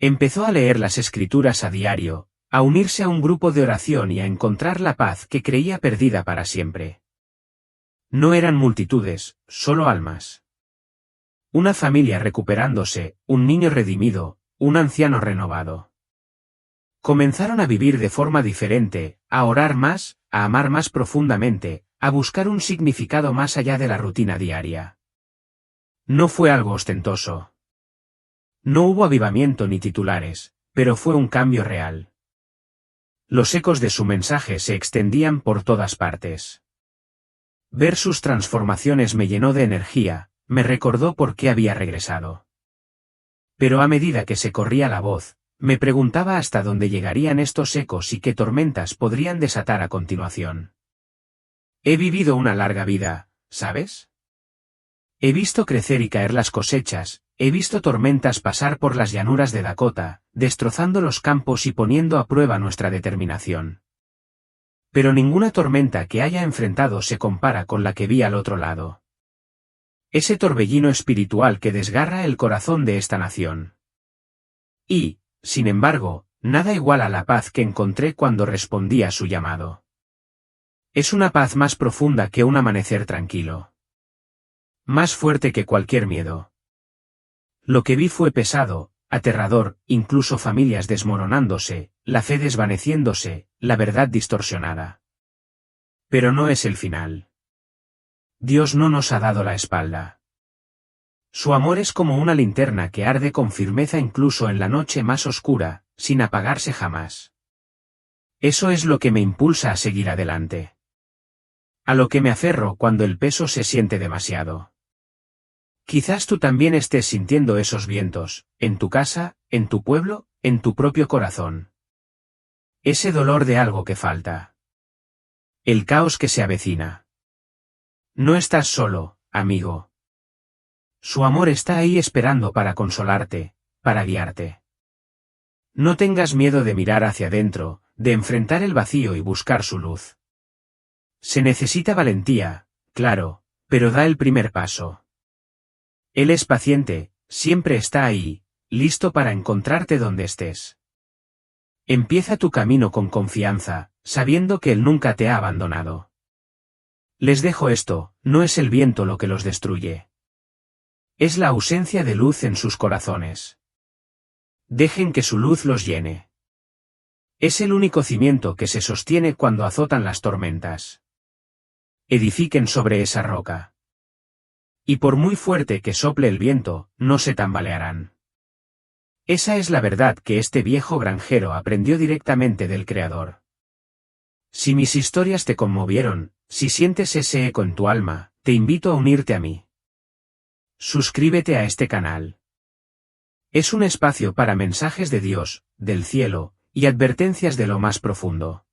Empezó a leer las escrituras a diario, a unirse a un grupo de oración y a encontrar la paz que creía perdida para siempre. No eran multitudes, solo almas. Una familia recuperándose, un niño redimido, un anciano renovado. Comenzaron a vivir de forma diferente, a orar más, a amar más profundamente, a buscar un significado más allá de la rutina diaria. No fue algo ostentoso. No hubo avivamiento ni titulares, pero fue un cambio real. Los ecos de su mensaje se extendían por todas partes. Ver sus transformaciones me llenó de energía, me recordó por qué había regresado. Pero a medida que se corría la voz, me preguntaba hasta dónde llegarían estos ecos y qué tormentas podrían desatar a continuación. He vivido una larga vida, ¿sabes? He visto crecer y caer las cosechas, he visto tormentas pasar por las llanuras de Dakota, destrozando los campos y poniendo a prueba nuestra determinación. Pero ninguna tormenta que haya enfrentado se compara con la que vi al otro lado. Ese torbellino espiritual que desgarra el corazón de esta nación. Y, sin embargo, nada iguala la paz que encontré cuando respondí a su llamado. Es una paz más profunda que un amanecer tranquilo. Más fuerte que cualquier miedo. Lo que vi fue pesado, aterrador, incluso familias desmoronándose, la fe desvaneciéndose, la verdad distorsionada. Pero no es el final. Dios no nos ha dado la espalda. Su amor es como una linterna que arde con firmeza incluso en la noche más oscura, sin apagarse jamás. Eso es lo que me impulsa a seguir adelante. A lo que me aferro cuando el peso se siente demasiado. Quizás tú también estés sintiendo esos vientos, en tu casa, en tu pueblo, en tu propio corazón. Ese dolor de algo que falta. El caos que se avecina. No estás solo, amigo. Su amor está ahí esperando para consolarte, para guiarte. No tengas miedo de mirar hacia adentro, de enfrentar el vacío y buscar su luz. Se necesita valentía, claro, pero da el primer paso. Él es paciente, siempre está ahí, listo para encontrarte donde estés. Empieza tu camino con confianza, sabiendo que Él nunca te ha abandonado. Les dejo esto, no es el viento lo que los destruye. Es la ausencia de luz en sus corazones. Dejen que su luz los llene. Es el único cimiento que se sostiene cuando azotan las tormentas. Edifiquen sobre esa roca. Y por muy fuerte que sople el viento, no se tambalearán. Esa es la verdad que este viejo granjero aprendió directamente del Creador. Si mis historias te conmovieron, si sientes ese eco en tu alma, te invito a unirte a mí. Suscríbete a este canal. Es un espacio para mensajes de Dios, del cielo, y advertencias de lo más profundo.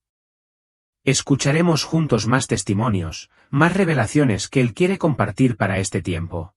Escucharemos juntos más testimonios, más revelaciones que Él quiere compartir para este tiempo.